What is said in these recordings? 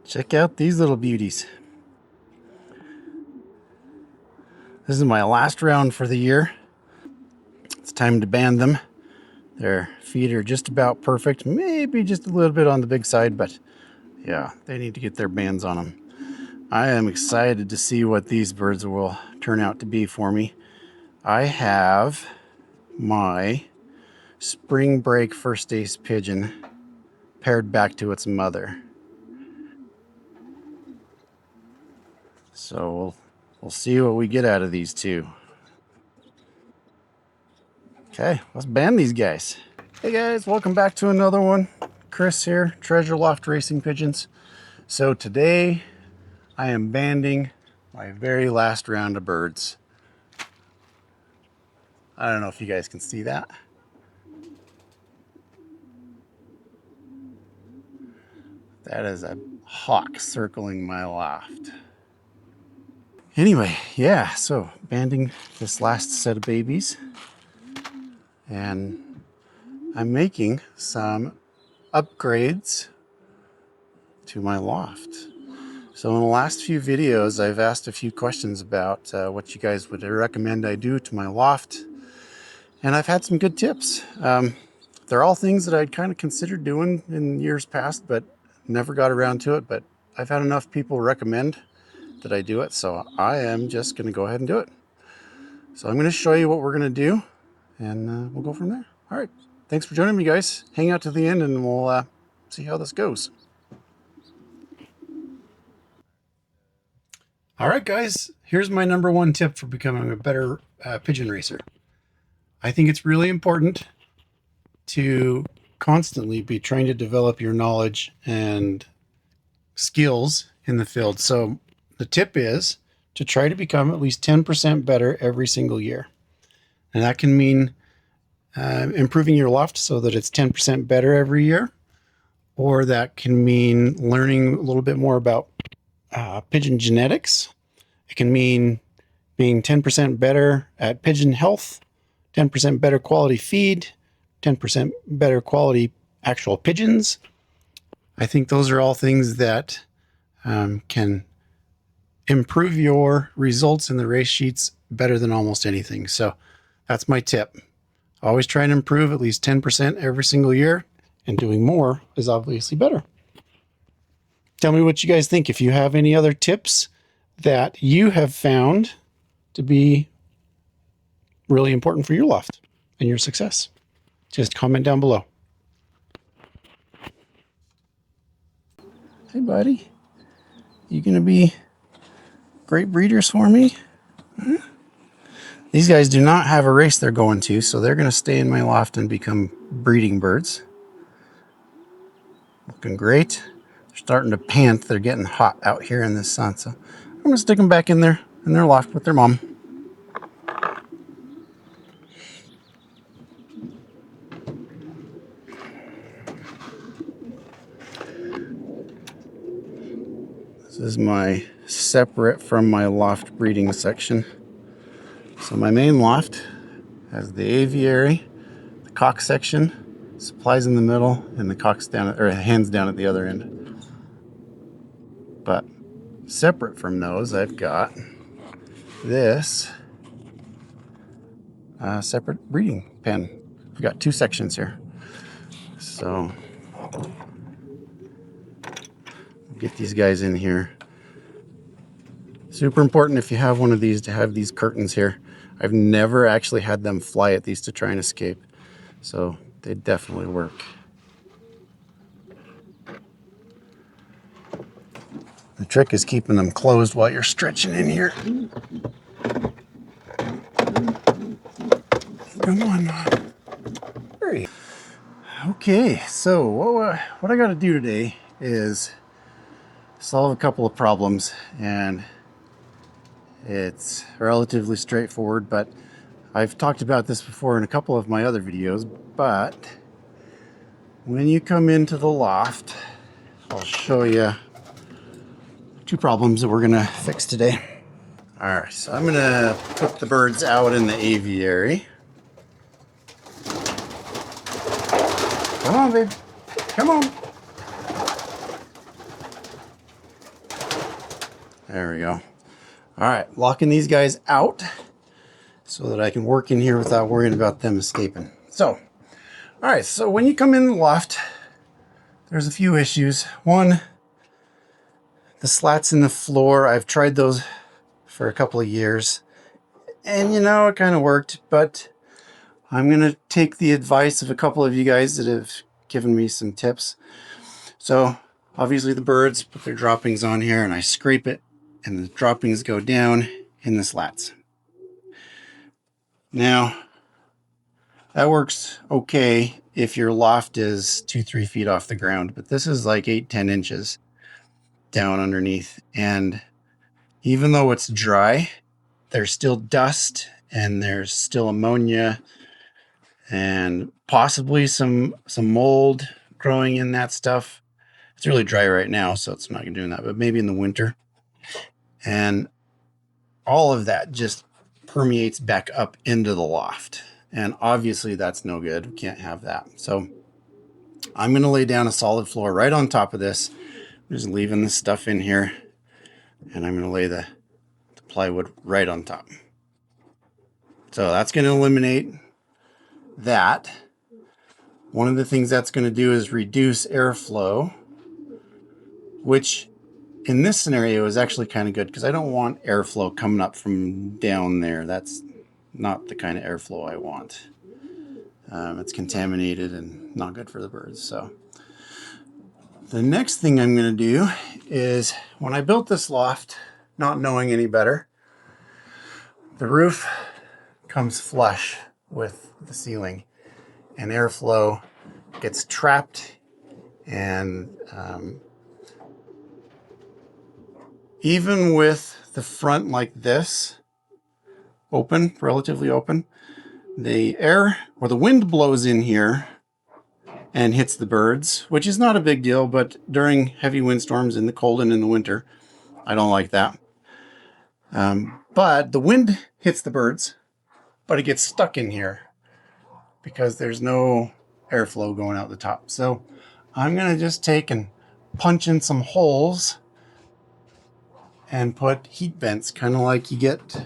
Check out these little beauties. This is my last round for the year. It's time to band them. Their feet are just about perfect, maybe just a little bit on the big side, but yeah, they need to get their bands on them. I am excited to see what these birds will turn out to be for me. I have my spring break first ace pigeon paired back to its mother. So we'll see what we get out of these two. Okay, let's band these guys. Hey guys, welcome back to another one. Chris here, Treasure Loft Racing Pigeons. So today I am banding my very last round of birds. I don't know if you guys can see that. That is a hawk circling my loft. Anyway, yeah, so banding this last set of babies. And I'm making some upgrades to my loft. So in the last few videos, I've asked a few questions about what you guys would recommend I do to my loft. And I've had some good tips. They're all things that I'd kind of considered doing in years past, but never got around to it. But I've had enough people recommend that I do it, so I am just going to go ahead and do it. So I'm going to show you what we're going to do, and we'll go from there. All right. Thanks for joining me, guys. Hang out to the end, and we'll see how this goes. All right, guys. Here's my number one tip for becoming a better pigeon racer. I think it's really important to constantly be trying to develop your knowledge and skills in the field. So the tip is to try to become at least 10% better every single year. And that can mean improving your loft so that it's 10% better every year, or that can mean learning a little bit more about pigeon genetics. It can mean being 10% better at pigeon health, 10% better quality feed, 10% better quality actual pigeons. I think those are all things that can improve your results in the race sheets better than almost anything. So that's my tip. Always try and improve at least 10% every single year, and doing more is obviously better. Tell me what you guys think. If you have any other tips that you have found to be really important for your loft and your success, just comment down below. Hey buddy, you gonna be great breeders for me? Huh? These guys do not have a race they're going to, so they're gonna stay in my loft and become breeding birds. Looking great. They're starting to pant. They're getting hot out here in the sun, so I'm gonna stick them back in their loft with their mom. This is my separate from my loft breeding section. So my main loft has the aviary, the cock section, supplies in the middle, and the cocks down, or hens down at the other end. But separate from those, I've got this separate breeding pen. I've got two sections here. So get these guys in here. Super important if you have one of these to have these curtains here. I've never actually had them fly at these to try and escape, so they definitely work. The trick is keeping them closed while you're stretching in here. Come on, Mom. Hurry. Okay, so what I got to do today is solve a couple of problems, and it's relatively straightforward, but I've talked about this before in a couple of my other videos. But when you come into the loft, I'll show you two problems that we're gonna fix today. All right, so I'm gonna put the birds out in the aviary. Come on, babe, come on. There we go. All right, locking these guys out so that I can work in here without worrying about them escaping. So, all right, so when you come in the loft, there's a few issues. One, the slats in the floor, I've tried those for a couple of years, and you know, it kind of worked, but I'm gonna take the advice of a couple of you guys that have given me some tips. So obviously the birds put their droppings on here and I scrape it and the droppings go down in the slats. Now that works okay if your loft is 2-3 feet off the ground, but this is like 8-10 inches down underneath, and even though it's dry, there's still dust and there's still ammonia and possibly some mold growing in that stuff. It's really dry right now, so it's not doing that, but maybe in the winter. And all of that just permeates back up into the loft. And obviously that's no good. We can't have that. So I'm going to lay down a solid floor right on top of this. I'm just leaving this stuff in here. And I'm going to lay the plywood right on top. So that's going to eliminate that. One of the things that's going to do is reduce airflow, which in this scenario is actually kind of good because I don't want airflow coming up from down there. That's not the kind of airflow I want. It's contaminated and not good for the birds. So the next thing I'm going to do is, when I built this loft, not knowing any better, the roof comes flush with the ceiling and airflow gets trapped, and even with the front like this open, relatively open, the air or the wind blows in here and hits the birds, which is not a big deal, but during heavy windstorms in the cold and in the winter, I don't like that. But the wind hits the birds, but it gets stuck in here because there's no airflow going out the top. So I'm going to just take and punch in some holes and put heat vents, kind of like you get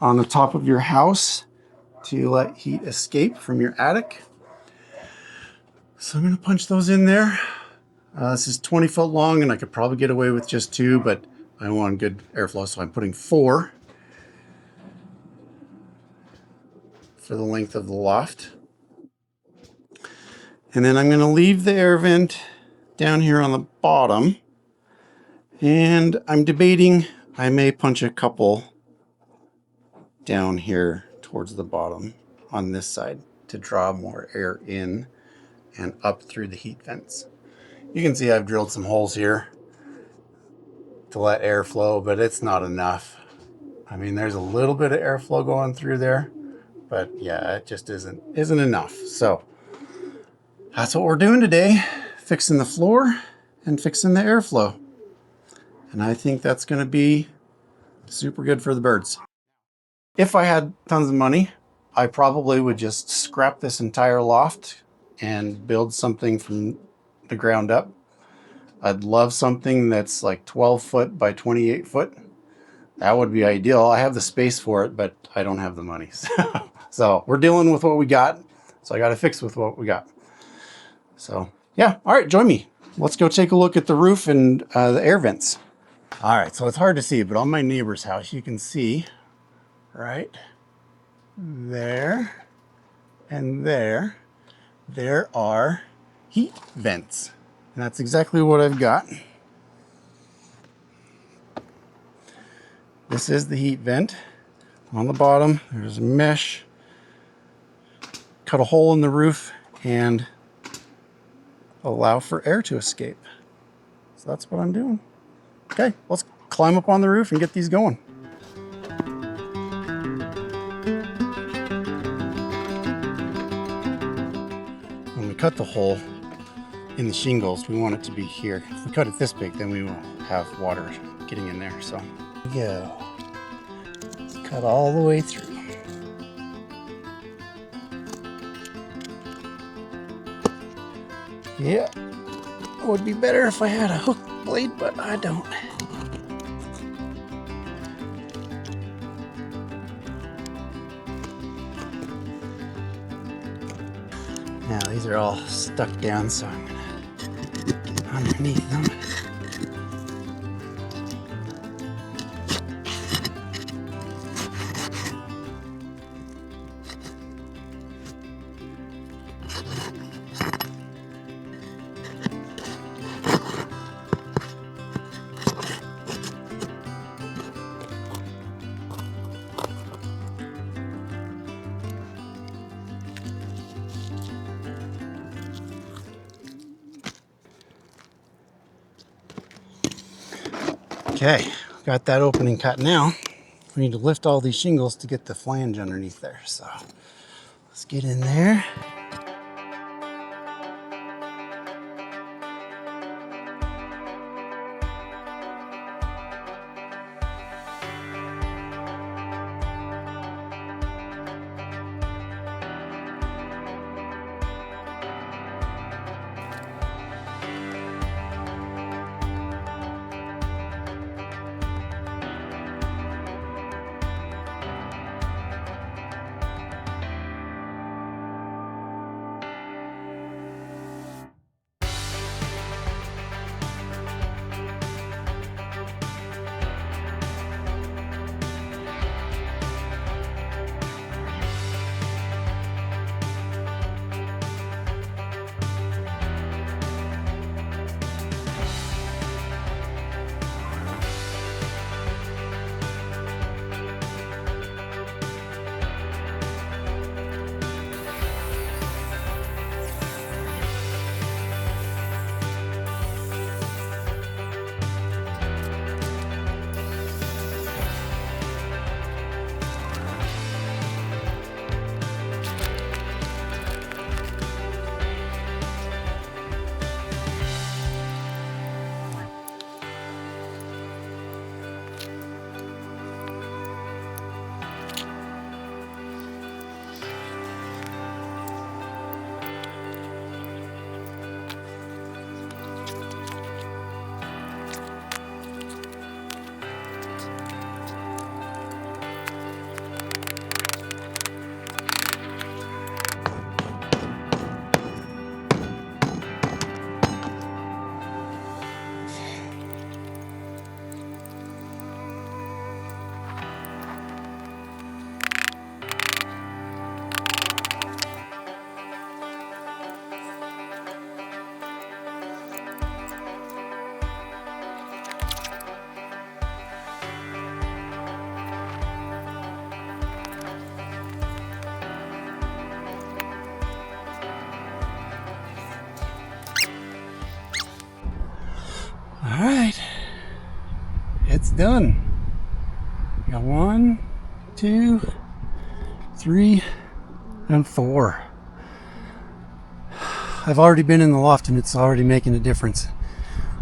on the top of your house to let heat escape from your attic. So I'm going to punch those in there. This is 20 foot long and I could probably get away with just 2, but I want good airflow, so I'm putting 4 for the length of the loft. And then I'm going to leave the air vent down here on the bottom, and I'm debating I may punch a couple down here towards the bottom on this side to draw more air in and up through the heat vents. You can see I've drilled some holes here to let air flow, but it's not enough. I mean, there's a little bit of airflow going through there, but yeah, it just isn't enough. So that's what we're doing today, fixing the floor and fixing the airflow. And I think that's going to be super good for the birds. If I had tons of money, I probably would just scrap this entire loft and build something from the ground up. I'd love something that's like 12 foot by 28 foot. That would be ideal. I have the space for it, but I don't have the money. So we're dealing with what we got. So I got to fix with what we got. So yeah, all right, join me. Let's go take a look at the roof and the air vents. All right, so it's hard to see, but on my neighbor's house, you can see right there and there are heat vents. And that's exactly what I've got. This is the heat vent. On the bottom, there's a mesh. Cut a hole in the roof and allow for air to escape. So that's what I'm doing. Okay, let's climb up on the roof and get these going. When we cut the hole in the shingles, we want it to be here. If we cut it this big, then we will have water getting in there. So go. Cut all the way through. Yeah, it would be better if I had a hook blade, but I don't. these are all stuck down, so I'm gonna underneath them. Okay, got that opening cut now. We need to lift all these shingles to get the flange underneath there. So let's get in there. All right, it's done. Got 1, 2, 3, and 4. I've already been in the loft and it's already making a difference.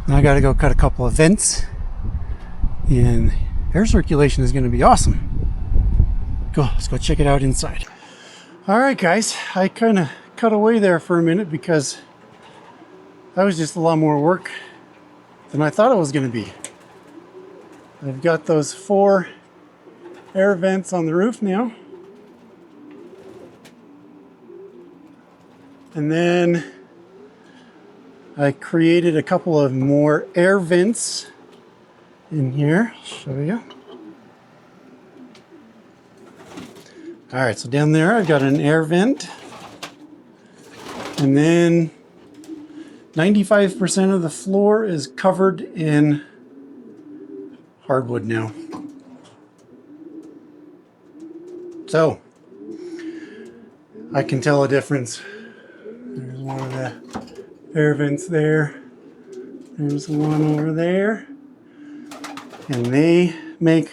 Now I got to go cut a couple of vents, and air circulation is going to be awesome. Go, let's go check it out inside. All right, guys, I kind of cut away there for a minute because that was just a lot more work than I thought it was going to be. I've got those 4 air vents on the roof now. And then I created a couple of more air vents in here. I'll show you. All right, so down there I've got an air vent. And then 95% of the floor is covered in hardwood now. So I can tell a difference. There's one of the air vents there. There's one over there. And they make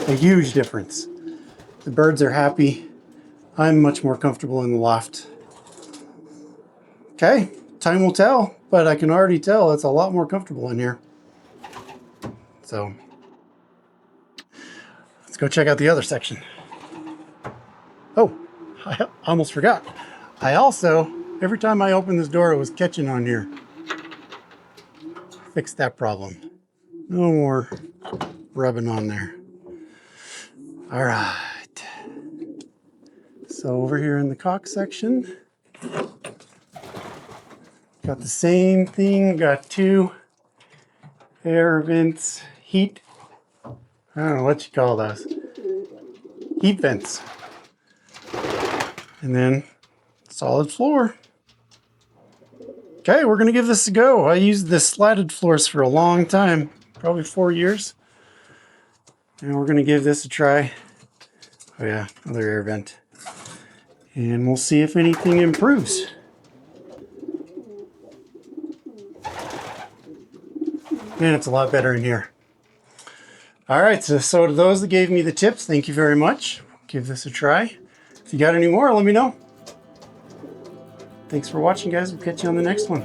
a huge difference. The birds are happy. I'm much more comfortable in the loft. Okay, time will tell, but I can already tell it's a lot more comfortable in here. So let's go check out the other section. Oh, I almost forgot. I also, every time I opened this door, it was catching on here. Fixed that problem. No more rubbing on there. All right. So over here in the cock section, Got the same thing, got 2 air vents, heat, I don't know what you call those, heat vents. And then solid floor. Okay, we're gonna give this a go. I used the slatted floors for a long time, probably 4 years. And we're gonna give this a try. Oh yeah, another air vent. And we'll see if anything improves. Man, it's a lot better in here. All right, so to those that gave me the tips, thank you very much. Give this a try. If you got any more, let me know. Thanks for watching, guys. We'll catch you on the next one.